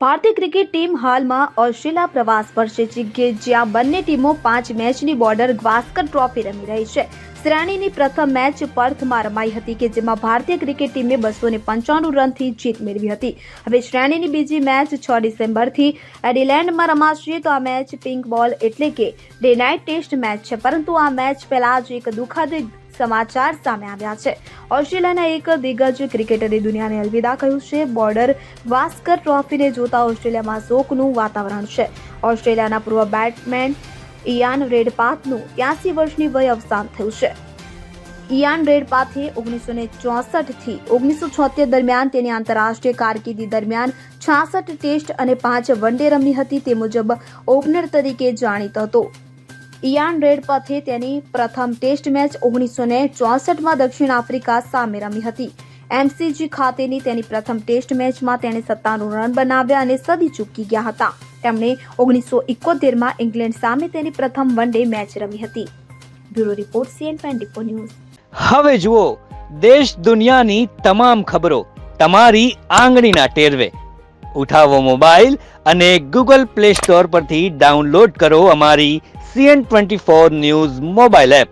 ભારતીય cricket team હાલમાં Australia પ્રવાસ પર છે, જ્યાં બંને ટીમો 5 મેચની બોર્ડર ગાવસ્કર ટ્રોફી રમી રહી છે. શ્રેણીની પ્રથમ મેચ પર્થમાં રમાઈ હતી, કે જેમાં ભારતીય ક્રિકેટ ટીમે 295 રનથી જીત મેળવી હતી. હવે શ્રેણીની બીજી મેચ 6 ડિસેમ્બરથી એડિલેન્ડમાં રમાશે. તો આ મેચ પિંક બોલ એટલે કે ડે નાઇટ ટેસ્ટ મેચ છે, પરંતુ આ મેચ પહેલા જ એક દુઃખદ સમાચાર સામે આવ્યા છે. ઓસ્ટ્રેલિયાના એક દિગ્ગજ ક્રિકેટરે દુનિયાને અલવિદા કહ્યું છે. બોર્ડર ગાવસ્કર ટ્રોફીને જોતા ઓસ્ટ્રેલિયામાં શોકનું વાતાવરણ છે. ઓસ્ટ્રેલિયાના પૂર્વ બેટ્સમેન ઇયાન રેડપાથનું 83 વર્ષની વયે અવસાન થયું છે. ઇયાન રેડપાથે 1964 થી 1976 દરમિયાન તેની આંતરરાષ્ટ્રીય કારકિર્દી દરમિયાન 66 ટેસ્ટ અને 5 વનડે રમી હતી. તે મુજબ ઓપનર તરીકે જાણીતો હતો. ઇયાન રેડપાથે તેની પ્રથમ ટેસ્ટ મેચ 1964માં દક્ષિણ આફ્રિકા સામે રમી હતી. MCG ખાતેની તેની પ્રથમ ટેસ્ટ મેચમાં તેણે 97 રન બનાવ્યા અને સદી ચૂકી ગયા હતા. તેમણે 1971માં ઇંગ્લેન્ડ સામે તેની પ્રથમ વનડે મેચ રમી હતી. Bureau report CN24 news. હવે જુઓ દેશ દુનિયાની તમામ ખબરો તમારી આંગળીના ટેરવે. ઉઠાવો મોબાઈલ અને Google Play Store પરથી ડાઉનલોડ કરો અમારી CN24 ન્યૂઝ મોબાઈલ એપ.